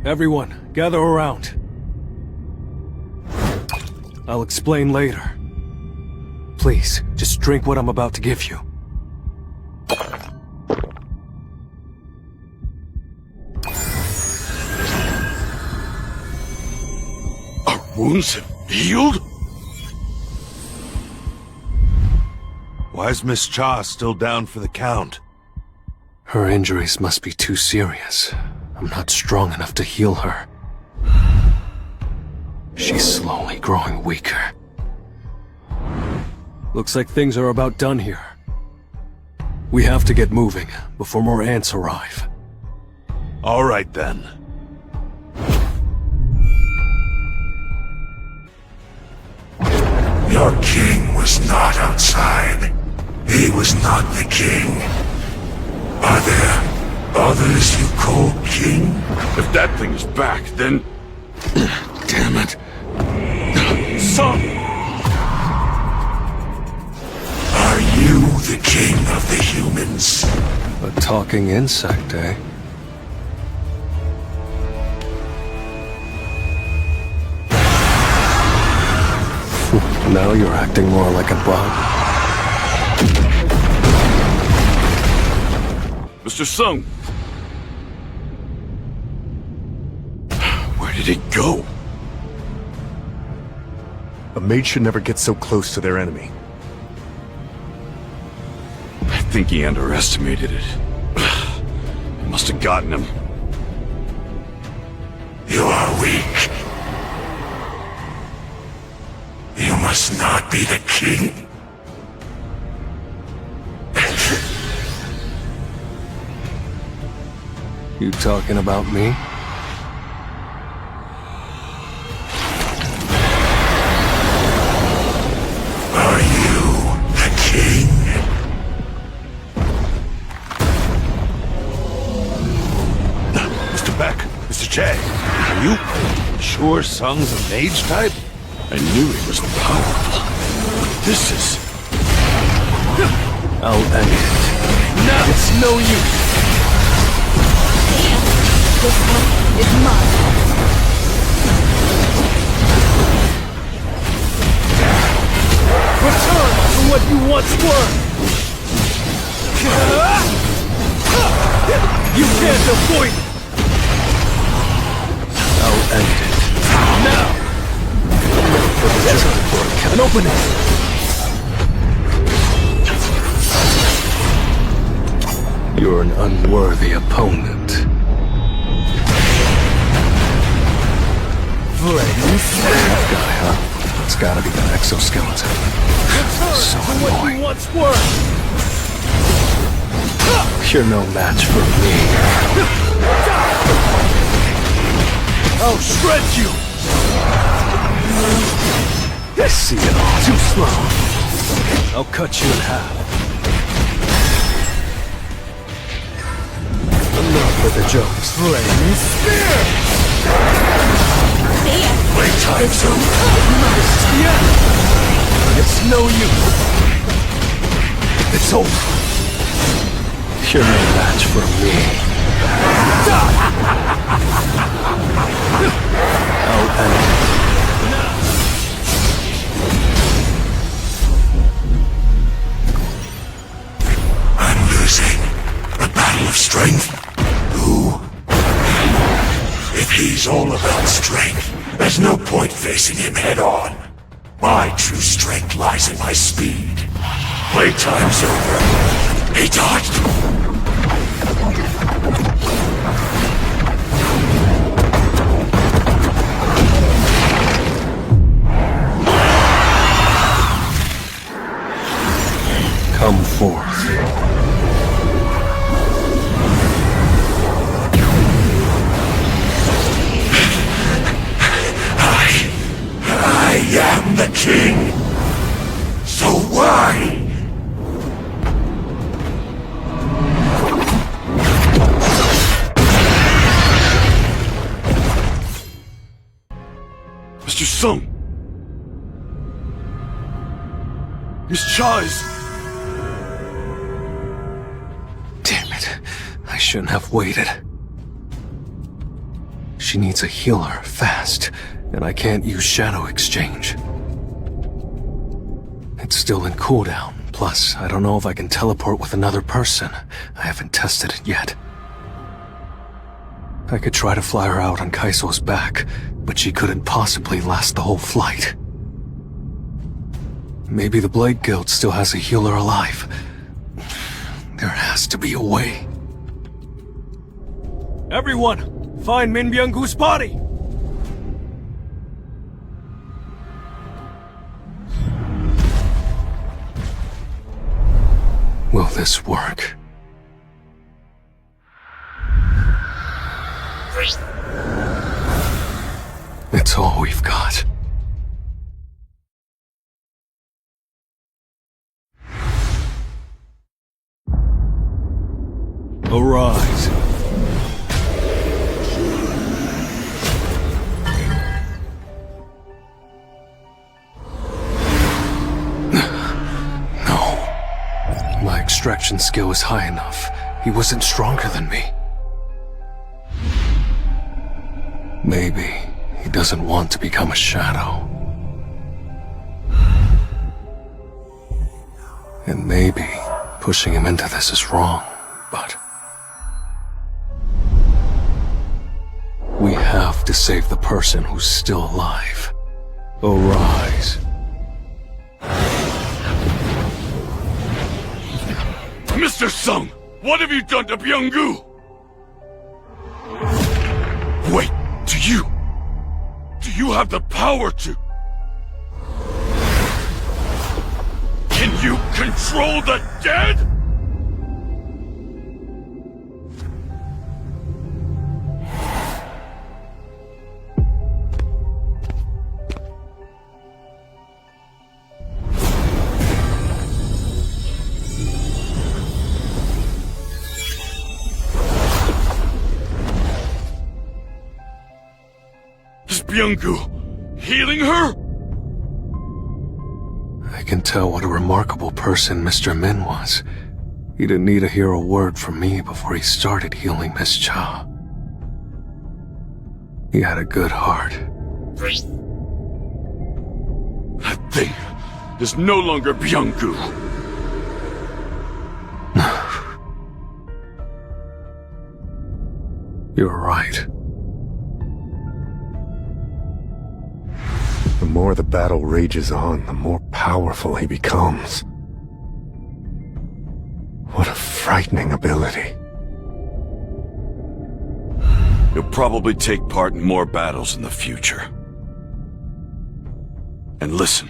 Everyone, gather around. I'll explain later. Please, just drink what I'm about to give you. Our wounds have healed? Why is Miss Cha still down for the count? Her injuries must be too serious. I'm not strong enough to heal her. She's slowly growing weaker. Looks like things are about done here. We have to get moving before more ants arrive. All right then. Your king was not outside. He was not the king. Are there others you call king? If that thing is back, then... Damn it. Son! Are you the king of the humans? A talking insect, eh? Now you're acting more like a bug. Mr. Sung! Where did he go? A mage should never get so close to their enemy. I think he underestimated it. It must have gotten him. You are weak. You must not be the king. You talking about me? Are you the king? Mr. Beck, Mr. Che, are you sure Sung's a mage type? I knew he was powerful. But this is... I'll end it. No! It's no use! This one is mine. Return to what you once were! You can't avoid it! I'll end it. Now! An opening! You're an unworthy opponent. That guy, huh? It's gotta be that exoskeleton. So annoying. You're no match for me. I'll shred you! I see it all too slow. I'll cut you in half. Enough with the jokes. Flaming spear! Playtime's over. Yeah! It's no use. It's over. You're no match for me. I'll end it. I'm losing. A battle of strength? Who? If he's all about strength, there's no point facing him head on. My true strength lies in my speed. Playtime's over. He dodged. Come forth. I am the king. So why? Mr. Sung! Miss Cha is... Damn it. I shouldn't have waited. She she needs a healer fast, and I can't use Shadow Exchange. It's still in cooldown, plus I don't know if I can teleport with another person. I haven't tested it yet. I could try to fly her out on Kaiso's back, but she couldn't possibly last the whole flight. Maybe the Blade Guild still has a healer alive. There has to be a way. Everyone, find Min Byung-gu's body! Will this work? It's all we've got. Arise. No. My extraction skill is high enough. He wasn't stronger than me. Maybe he doesn't want to become a shadow. And maybe pushing him into this is wrong, but we have to save the person who's still alive. Arise. Mr. Sung, what have you done to Byung-gu? Wait, do you have the power to? Can you control the dead? Byung-gu, healing her? I can tell what a remarkable person Mr. Min was. He didn't need to hear a word from me before he started healing Miss Cha. He had a good heart. That thing is no longer Byung-gu. You're right. The more the battle rages on, the more powerful he becomes. What a frightening ability. You'll probably take part in more battles in the future. And listen,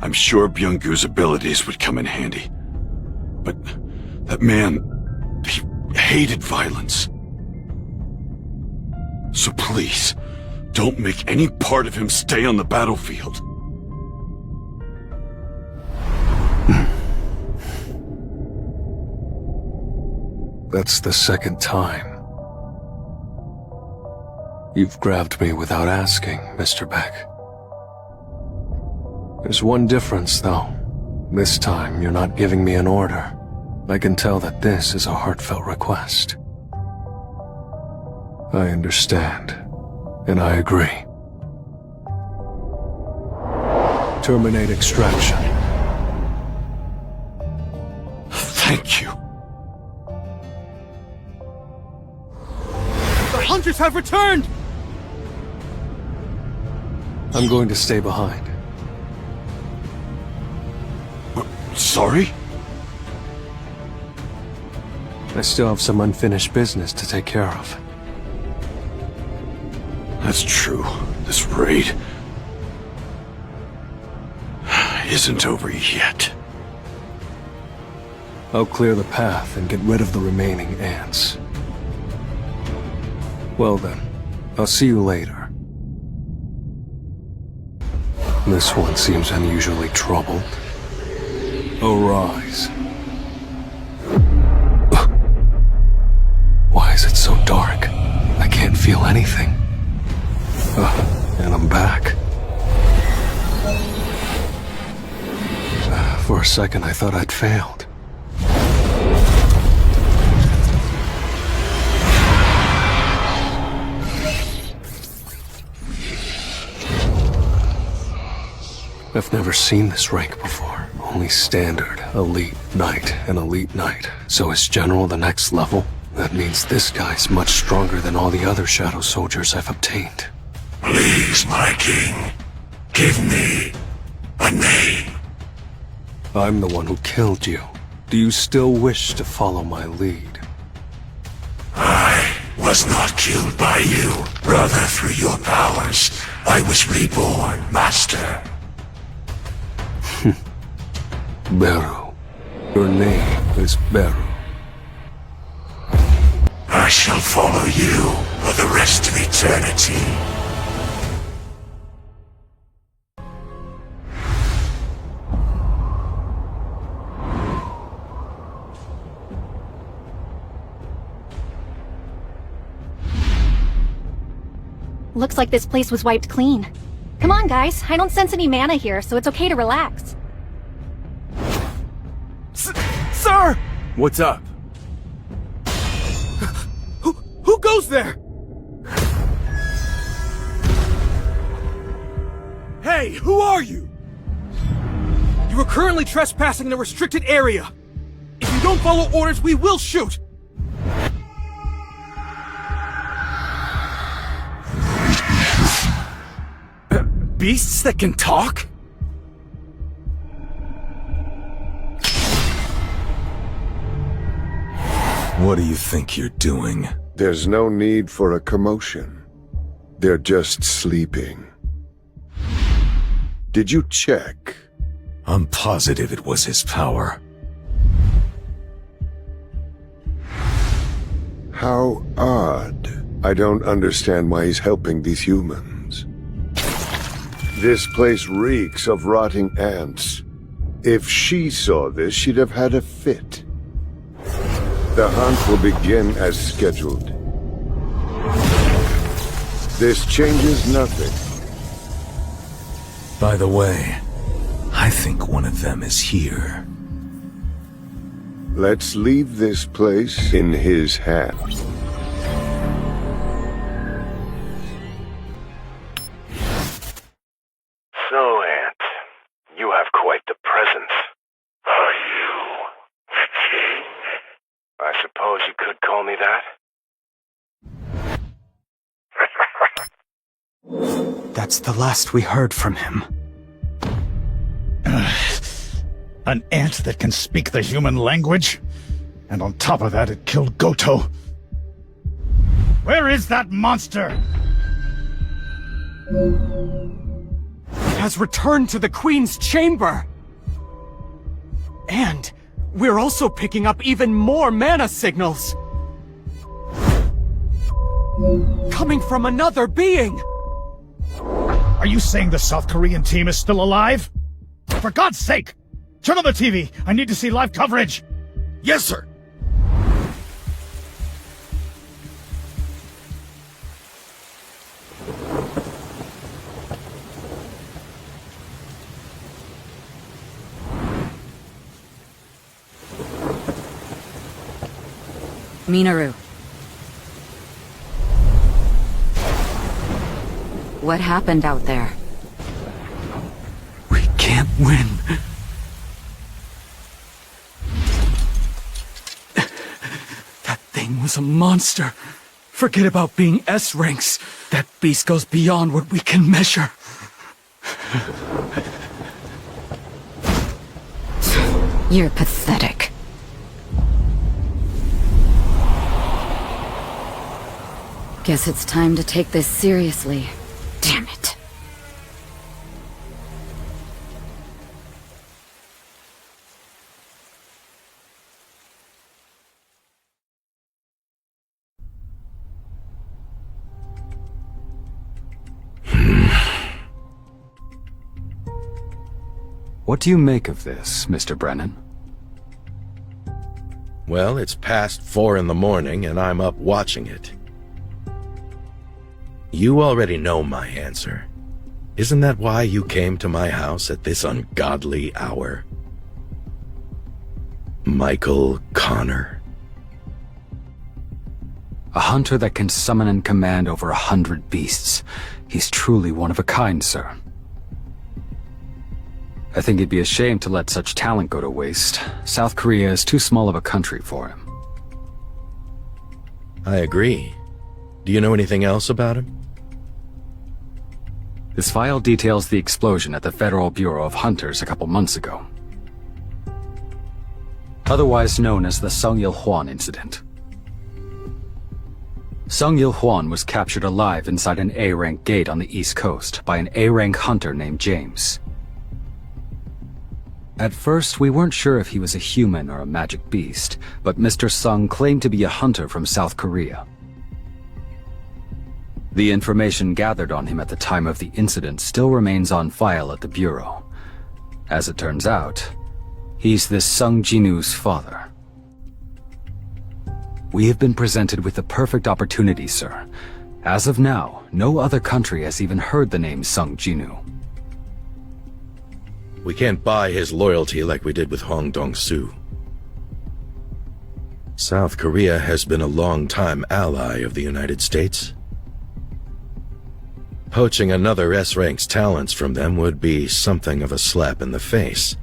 I'm sure Byung-gu's abilities would come in handy. But that man, he hated violence. So please, don't make any part of him stay on the battlefield. That's the second time. You've grabbed me without asking, Mr. Beck. There's one difference, though. This time, you're not giving me an order. I can tell that this is a heartfelt request. I understand, and I agree. Terminate extraction. Thank you. The hunters have returned! I'm going to stay behind. Sorry? I still have some unfinished business to take care of. That's true. This raid isn't over yet. I'll clear the path and get rid of the remaining ants. Well then, I'll see you later. This one seems unusually troubled. Arise. Why is it so dark? I can't feel anything. And I'm back. For a second, I thought I'd failed. I've never seen this rank before. Only standard, elite knight, and elite knight. So is general the next level? That means this guy's much stronger than all the other shadow soldiers I've obtained. Please, my king, give me a name. I'm the one who killed you. Do you still wish to follow my lead? I was not killed by you. Rather, through your powers, I was reborn, master. Beru. Your name is Beru. I shall follow you for the rest of eternity. Looks like this place was wiped clean. Come on, guys. I don't sense any mana here, so it's okay to relax. Sir! What's up? Who goes there? Hey, who are you? You are currently trespassing in a restricted area. If you don't follow orders, we will shoot! Beasts that can talk? What do you think you're doing? There's no need for a commotion. They're just sleeping. Did you check? I'm positive it was his power. How odd. I don't understand why he's helping these humans. This place reeks of rotting ants. If she saw this, she'd have had a fit. The hunt will begin as scheduled. This changes nothing. By the way, I think one of them is here. Let's leave this place in his hands. So, Aunt, you have quite the presence. Are you the king? I suppose you could call me that. That's the last we heard from him. An ant that can speak the human language? And on top of that, it killed Goto. Where is that monster? Has returned to the Queen's chamber. And we're also picking up even more mana signals. Coming from another being. Are you saying the South Korean team is still alive? For God's sake! Turn on the TV! I need to see live coverage! Yes, sir! Minoru. What happened out there? We can't win. That thing was a monster. Forget about being S ranks. That beast goes beyond what we can measure. You're pathetic. Guess it's time to take this seriously. Damn it. What do you make of this, Mr. Brennan? Well, it's past 4 in the morning and I'm up watching it. You already know my answer. Isn't that why you came to my house at this ungodly hour? Michael Connor. A hunter that can summon and command over 100 beasts. He's truly one of a kind, sir. I think it'd be a shame to let such talent go to waste. South Korea is too small of a country for him. I agree. Do you know anything else about him? This file details the explosion at the Federal Bureau of Hunters a couple months ago. Otherwise known as the Sung Il-hwan incident. Sung Il-hwan was captured alive inside an A-rank gate on the East Coast by an A-rank hunter named James. At first, we weren't sure if he was a human or a magic beast, but Mr. Sung claimed to be a hunter from South Korea. The information gathered on him at the time of the incident still remains on file at the Bureau. As it turns out, he's this Sung Jinwoo's father. We have been presented with the perfect opportunity, sir. As of now, no other country has even heard the name Sung Jinwoo. We can't buy his loyalty like we did with Hong Dong-soo. South Korea has been a long-time ally of the United States. Poaching another S-rank's talents from them would be something of a slap in the face.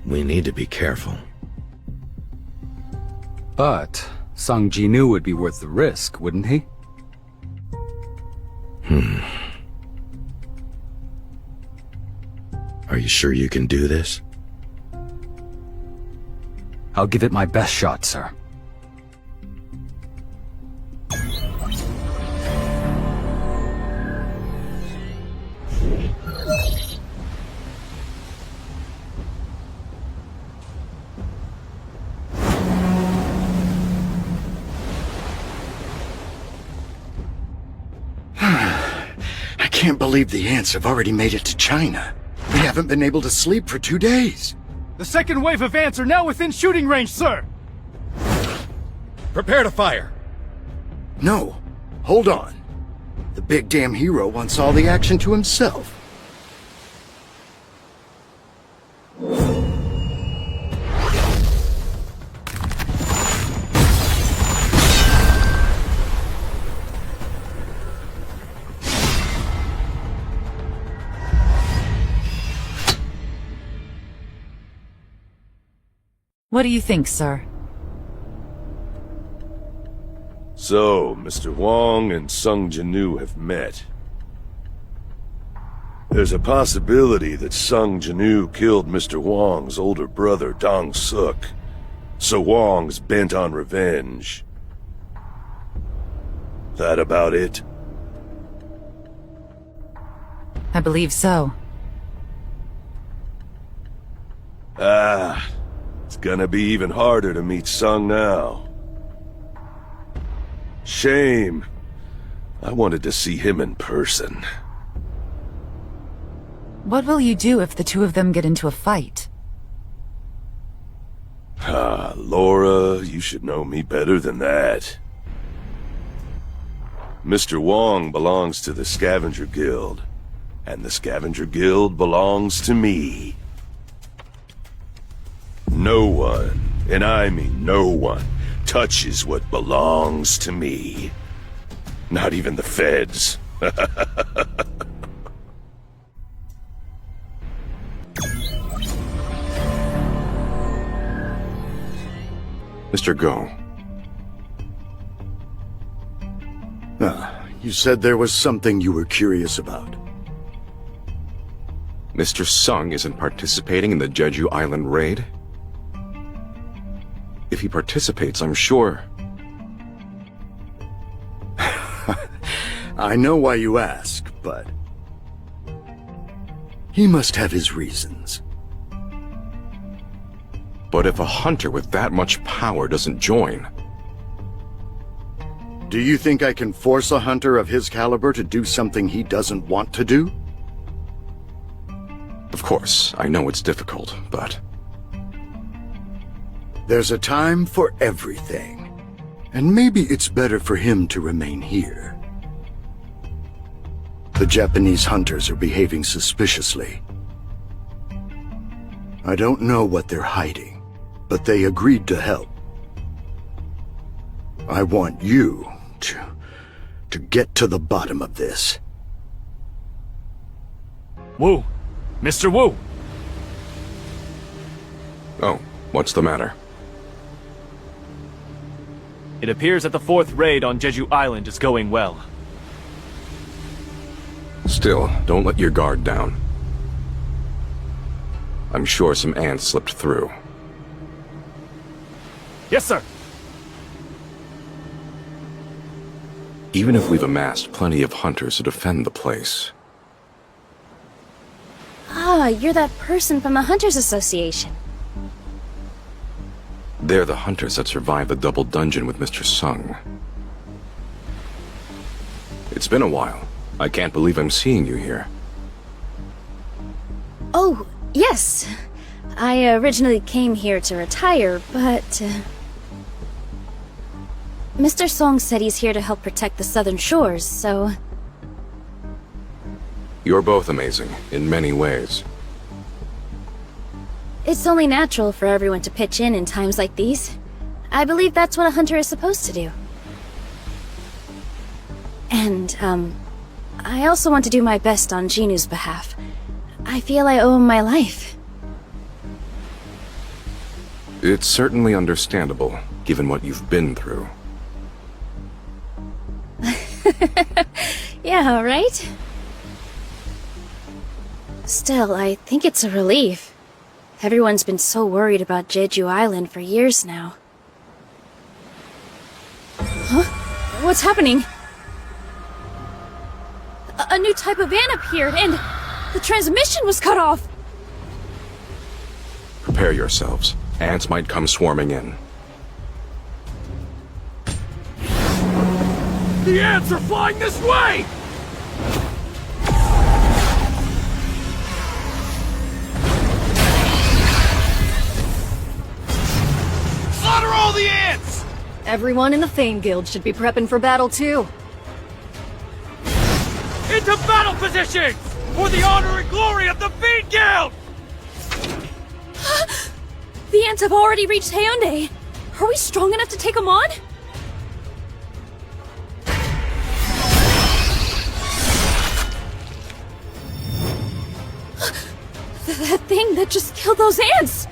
We need to be careful. But Sung Jinwoo would be worth the risk, wouldn't he? Are you sure you can do this? I'll give it my best shot, sir. I can't believe the ants have already made it to China. We haven't been able to sleep for 2 days. The second wave of ants are now within shooting range, sir! Prepare to fire! No, hold on. The big damn hero wants all the action to himself. What do you think, sir? So, Mr. Wong and Sung Jinwoo have met. There's a possibility that Sung Jinwoo killed Mr. Wong's older brother, Dong-suk. So Wong's bent on revenge. That about it? I believe so. It's gonna be even harder to meet Sung now. Shame. I wanted to see him in person. What will you do if the two of them get into a fight? Laura, you should know me better than that. Mr. Wong belongs to the Scavenger Guild, and the Scavenger Guild belongs to me. No one, and I mean no one, touches what belongs to me. Not even the feds. Mr. Go. You said there was something you were curious about. Mr. Sung isn't participating in the Jeju Island raid? If he participates, I'm sure. I know why you ask, but he must have his reasons. But if a hunter with that much power doesn't join... Do you think I can force a hunter of his caliber to do something he doesn't want to do? Of course, I know it's difficult, but... There's a time for everything. And maybe it's better for him to remain here. The Japanese hunters are behaving suspiciously. I don't know what they're hiding, but they agreed to help. I want you to get to the bottom of this. Woo! Mr. Woo! Oh, what's the matter? It appears that the 4th raid on Jeju Island is going well. Still, don't let your guard down. I'm sure some ants slipped through. Yes, sir! Even if we've amassed plenty of hunters to defend the place, Ah, you're that person from the Hunters Association. they're the hunters that survived the double dungeon with Mr. Sung. It's been a while. I can't believe I'm seeing you here. Oh, yes. I originally came here to retire, but... Mr. Song said he's here to help protect the southern shores, so... You're both amazing, in many ways. It's only natural for everyone to pitch in times like these. I believe that's what a hunter is supposed to do. And, I also want to do my best on Jinwoo's behalf. I feel I owe him my life. It's certainly understandable, given what you've been through. Yeah, right? Still, I think it's a relief. Everyone's been so worried about Jeju Island for years now. Huh? What's happening? A new type of ant appeared, and the transmission was cut off! Prepare yourselves. Ants might come swarming in. The ants are flying this way! Slaughter all the ants! Everyone in the Thane Guild should be prepping for battle too. Into battle positions! For the honor and glory of the Fiend Guild! The ants have already reached Hyundai. Are we strong enough to take them on? That thing that just killed those ants!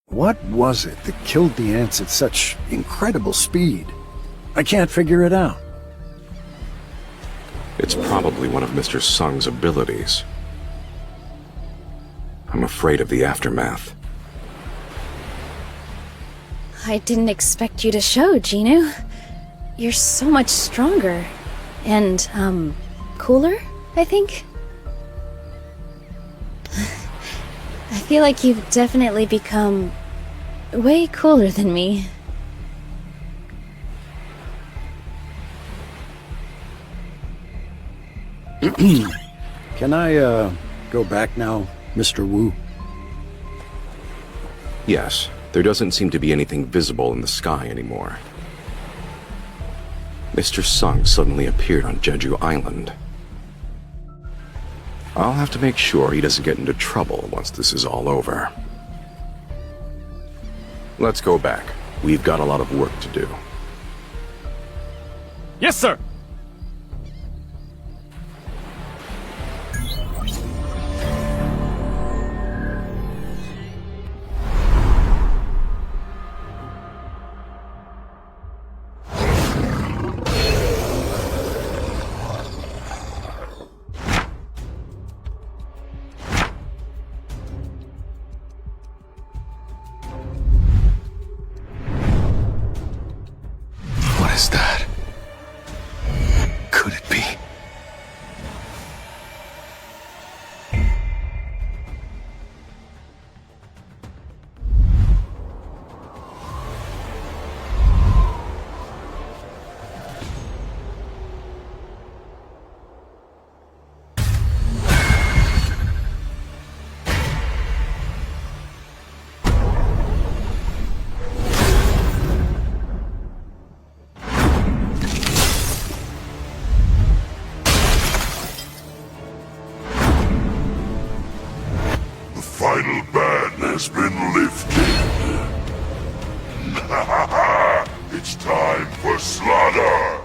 What was it that killed the ants at such incredible speed? I can't figure it out. It's probably one of Mr. Sung's abilities. I'm afraid of the aftermath. I didn't expect you to show, Jinwoo. You're so much stronger. And, cooler, I think? I feel like you've definitely become way cooler than me. Can I, go back now, Mr. Wu? Yes, there doesn't seem to be anything visible in the sky anymore. Mr. Sung suddenly appeared on Jeju Island. I'll have to make sure he doesn't get into trouble once this is all over. Let's go back. We've got a lot of work to do. Yes, sir! What is that? Could it be? The final ban has been lifted. It's time for slaughter!